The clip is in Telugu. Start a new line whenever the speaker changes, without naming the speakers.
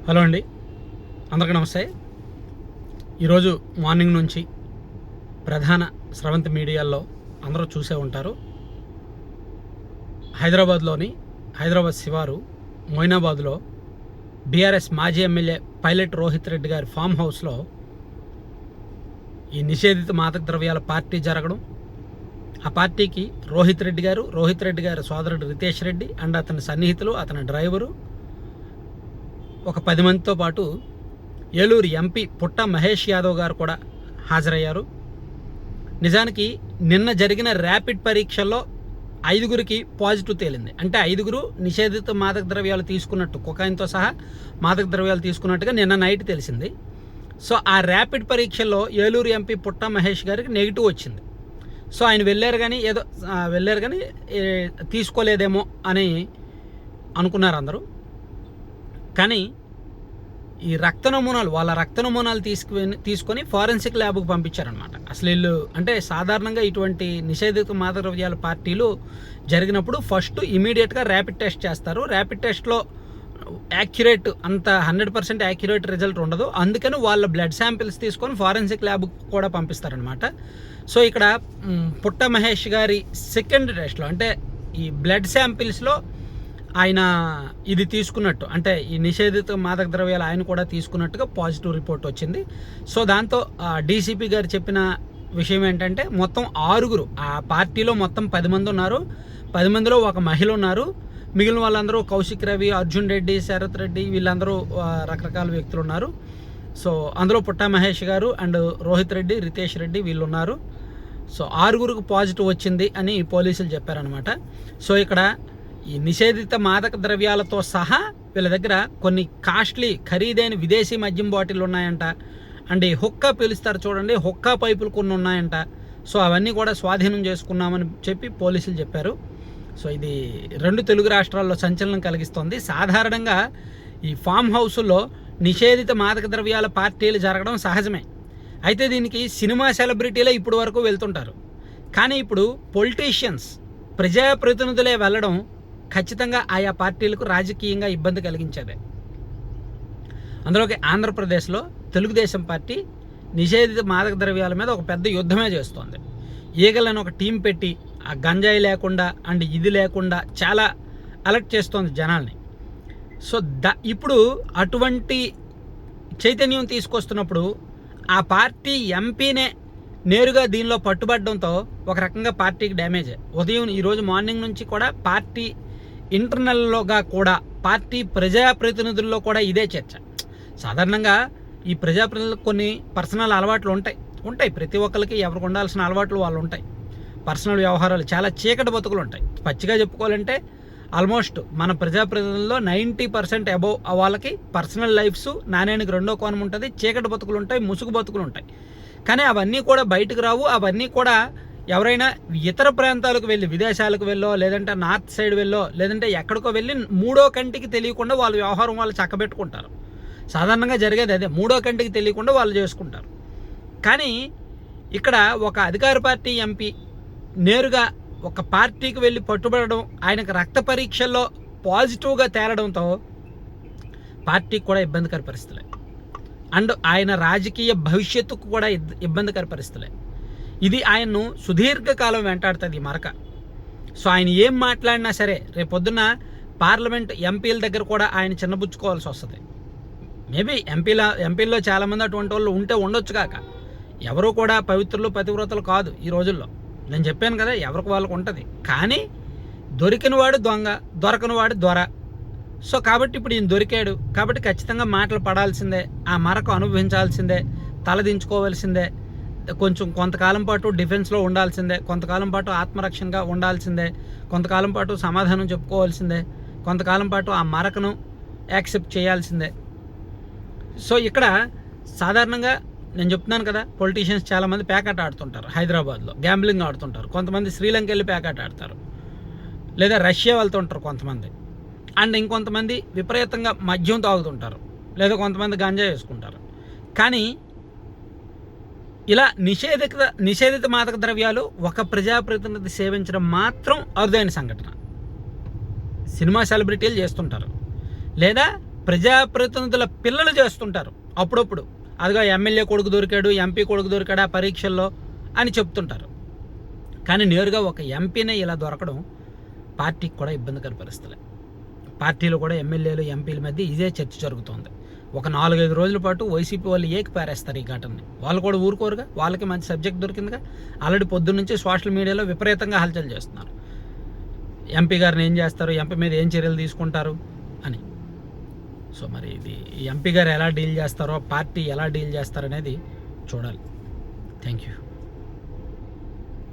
హలో అండి, అందరికీ నమస్తే. ఈరోజు మార్నింగ్ నుంచి ప్రధాన స్రవంతి మీడియాల్లో అందరూ చూసే ఉంటారు. హైదరాబాద్ శివారు మొయినాబాద్లో బీఆర్ఎస్ మాజీ ఎమ్మెల్యే పైలట్ రోహిత్ రెడ్డి గారి ఫామ్ హౌస్లో ఈ నిషేధిత మాదక ద్రవ్యాల పార్టీ జరగడం, ఆ పార్టీకి రోహిత్ రెడ్డి గారి సోదరుడు రితేష్ రెడ్డి అండ్ అతని సన్నిహితులు, అతని డ్రైవరు, ఒక 10 మందితో పాటు ఏలూరు ఎంపీ పుట్ట మహేష్ యాదవ్ గారు కూడా హాజరయ్యారు. నిజానికి నిన్న జరిగిన ర్యాపిడ్ పరీక్షల్లో 5గురికి పాజిటివ్ తేలింది. అంటే 5గురు నిషేధిత మాదక ద్రవ్యాలు తీసుకున్నట్టు, కొకాయిన్తో సహా మాదక ద్రవ్యాలు తీసుకున్నట్టుగా నిన్న నైట్ తెలిసింది. సో ఆ ర్యాపిడ్ పరీక్షల్లో ఏలూరు ఎంపీ పుట్ట మహేష్ గారికి నెగిటివ్ వచ్చింది. సో ఆయన వెళ్ళారు కానీ తీసుకోలేదేమో అని అనుకున్నారు అందరూ. కానీ ఈ వాళ్ళ రక్త నమూనాలు తీసుకొని ఫారెన్సిక్ ల్యాబ్కి పంపించారనమాట. అసలు వీళ్ళు అంటే సాధారణంగా ఇటువంటి నిషేధిత మాదక ద్రవ్యాల పార్టీలు జరిగినప్పుడు ఫస్ట్ ఇమీడియట్గా ర్యాపిడ్ టెస్ట్ చేస్తారు. ర్యాపిడ్ టెస్ట్లో యాక్యురేట్ అంత 100% యాక్యురేట్ రిజల్ట్ ఉండదు. అందుకని వాళ్ళ బ్లడ్ శాంపిల్స్ తీసుకొని ఫారెన్సిక్ ల్యాబ్కి కూడా పంపిస్తారనమాట. సో ఇక్కడ పుట్ట మహేష్ గారి సెకండ్ టెస్ట్లో అంటే ఈ బ్లడ్ శాంపిల్స్లో ఆయన ఇది తీసుకున్నట్టు, అంటే ఈ నిషేధిత మాదక ద్రవ్యాలు ఆయన కూడా తీసుకున్నట్టుగా పాజిటివ్ రిపోర్ట్ వచ్చింది. సో దాంతో డీసీపీ గారు చెప్పిన విషయం ఏంటంటే మొత్తం 6గురు, ఆ పార్టీలో మొత్తం 10 మంది ఉన్నారు. 10 మందిలో ఒక మహిళ ఉన్నారు. మిగిలిన వాళ్ళందరూ కౌశిక్ రవి, అర్జున్ రెడ్డి, శరత్ రెడ్డి, వీళ్ళందరూ రకరకాల వ్యక్తులు ఉన్నారు. సో అందులో పుట్ట మహేష్ గారు అండ్ రోహిత్ రెడ్డి, రితేష్ రెడ్డి వీళ్ళు ఉన్నారు. సో 6గురికి పాజిటివ్ వచ్చింది అని పోలీసులు చెప్పారనమాట. సో ఇక్కడ ఈ నిషేధిత మాదక ద్రవ్యాలతో సహా వీళ్ళ దగ్గర కొన్ని ఖరీదైన విదేశీ మద్యం బాటిల్ ఉన్నాయంట. అండ్ ఈ హుక్కా పిలుస్తారు చూడండి, హుక్కా పైపులు కొన్ని ఉన్నాయంట. సో అవన్నీ కూడా స్వాధీనం చేసుకున్నామని చెప్పి పోలీసులు చెప్పారు. సో ఇది 2 తెలుగు రాష్ట్రాల్లో సంచలనం కలిగిస్తోంది. సాధారణంగా ఈ ఫామ్ హౌస్లో నిషేధిత మాదక ద్రవ్యాల పార్టీలు జరగడం సహజమే. అయితే దీనికి సినిమా సెలబ్రిటీలే ఇప్పుడు వరకు వెళ్తుంటారు. కానీ ఇప్పుడు పొలిటీషియన్స్, ప్రజాప్రతినిధులే వెళ్ళడం ఖచ్చితంగా ఆయా పార్టీలకు రాజకీయంగా ఇబ్బంది కలిగించేదే. అందులోకి ఆంధ్రప్రదేశ్లో తెలుగుదేశం పార్టీ నిషేధిత మాదక ద్రవ్యాల మీద ఒక పెద్ద యుద్ధమే చేస్తోంది. ఈగలను ఒక టీం పెట్టి ఆ గంజాయి లేకుండా అండ్ ఇది లేకుండా చాలా అలర్ట్ చేస్తోంది జనాల్ని. సో ఇప్పుడు అటువంటి చైతన్యం తీసుకొస్తున్నప్పుడు ఆ పార్టీ ఎంపీనే నేరుగా దీనిలో పట్టుబడడంతో ఒక రకంగా పార్టీకి డ్యామేజే. ఈరోజు మార్నింగ్ నుంచి కూడా పార్టీ ఇంటర్నల్లోగా కూడా, పార్టీ ప్రజాప్రతినిధుల్లో కూడా ఇదే చర్చ. సాధారణంగా ఈ ప్రజాప్రతినిధులకు కొన్ని పర్సనల్ అలవాట్లు ఉంటాయి. ప్రతి ఒక్కరికి ఎవరికి ఉండాల్సిన అలవాట్లు వాళ్ళు ఉంటాయి. పర్సనల్ వ్యవహారాలు, చాలా చీకటి బతుకులు ఉంటాయి. పచ్చిగా చెప్పుకోవాలంటే ఆల్మోస్ట్ మన ప్రజాప్రతినిధుల్లో 90% అబోవ్ వాళ్ళకి పర్సనల్ లైఫ్స్ నాణ్యానికి రెండో కోణం ఉంటుంది. చీకటి బతుకులు ఉంటాయి, ముసుగు బతుకులు ఉంటాయి. కానీ అవన్నీ కూడా బయటకు రావు. అవన్నీ కూడా ఎవరైనా ఇతర ప్రాంతాలకు వెళ్ళి, విదేశాలకు వెళ్ళో, లేదంటే నార్త్ సైడ్ వెళ్ళో, లేదంటే ఎక్కడికో వెళ్ళి మూడో కంటికి తెలియకుండా వాళ్ళ వ్యవహారం వాళ్ళు చక్కబెట్టుకుంటారు. సాధారణంగా జరిగేది అదే, మూడో కంటికి తెలియకుండా వాళ్ళు చేసుకుంటారు. కానీ ఇక్కడ ఒక అధికార పార్టీ ఎంపీ నేరుగా ఒక పార్టీకి వెళ్ళి పట్టుబడడం, ఆయనకు రక్త పరీక్షల్లో పాజిటివ్గా తేలడంతో పార్టీకి కూడా ఇబ్బందికర పరిస్థితులే. అండ్ ఆయన రాజకీయ భవిష్యత్తుకు కూడా ఇబ్బందికర పరిస్థితులే. ఇది ఆయన్ను సుదీర్ఘకాలం వెంటాడుతుంది ఈ మరక. సో ఆయన ఏం మాట్లాడినా సరే రేపొద్దున పార్లమెంట్ ఎంపీల దగ్గర కూడా ఆయన చిన్నబుచ్చుకోవాల్సి వస్తుంది. మేబీ ఎంపీల్లో చాలామంది అటువంటి వాళ్ళు ఉండొచ్చు కాక, ఎవరు కూడా పవిత్రులు పతివ్రతలు కాదు ఈ రోజుల్లో. నేను చెప్పాను కదా, ఎవరికి వాళ్ళకు ఉంటుంది. కానీ దొరికినవాడు దొంగ, దొరకనివాడు దొర. సో కాబట్టి ఇప్పుడు ఈయన దొరికాడు కాబట్టి ఖచ్చితంగా మాటలు పడాల్సిందే, ఆ మరకు అనుభవించాల్సిందే, తలదించుకోవాల్సిందే, కొంతకాలం పాటు డిఫెన్స్లో ఉండాల్సిందే, కొంతకాలం పాటు ఆత్మరక్షణగా ఉండాల్సిందే, కొంతకాలం పాటు సమాధానం చెప్పుకోవాల్సిందే, కొంతకాలం పాటు ఆ మరకను యాక్సెప్ట్ చేయాల్సిందే. సో ఇక్కడ సాధారణంగా నేను చెప్తున్నాను కదా, పొలిటీషియన్స్ చాలామంది ప్యాకెట్ ఆడుతుంటారు. హైదరాబాద్లో గ్యాంబ్లింగ్ ఆడుతుంటారు. కొంతమంది శ్రీలంక వెళ్ళి ప్యాకెట్ ఆడతారు, లేదా రష్యా వెళ్తుంటారు కొంతమంది. అండ్ ఇంకొంతమంది విపరీతంగా మద్యం తాగుతుంటారు, లేదా కొంతమంది గంజా వేసుకుంటారు. కానీ ఇలా నిషేధిత మాదక ద్రవ్యాలు ఒక ప్రజాప్రతినిధి సేవించడం మాత్రం అరుదైన సంఘటన. సినిమా సెలబ్రిటీలు చేస్తుంటారు, లేదా ప్రజాప్రతినిధుల పిల్లలు చేస్తుంటారు అప్పుడప్పుడు. అదిగో ఎమ్మెల్యే కొడుకు దొరికాడు, ఎంపీ కొడుకు దొరికాడు ఆ పరీక్షల్లో అని చెప్తుంటారు. కానీ నేరుగా ఒక ఎంపీనే ఇలా దొరకడం పార్టీకి కూడా ఇబ్బందికర పరిస్థితులే. పార్టీలో కూడా ఎమ్మెల్యేలు ఎంపీల మధ్య ఇదే చర్చ జరుగుతోంది. ఒక 4-5 రోజుల పాటు వైసీపీ వాళ్ళు ఏకి పారేస్తారు ఈ ఘటనని. వాళ్ళు కూడా ఊరుకోరుగా, వాళ్ళకి మంచి సబ్జెక్ట్ దొరికిందిగా. ఆల్రెడీ పొద్దున్నుంచి సోషల్ మీడియాలో విపరీతంగా హల్చల్ చేస్తున్నారు. ఎంపీ గారిని ఏం చేస్తారు, ఎంపీ మీద ఏం చర్యలు తీసుకుంటారు అని. సో మరి ఇది ఎంపీ గారు ఎలా డీల్ చేస్తారో, పార్టీ ఎలా డీల్ చేస్తారనేది చూడాలి. Thank you.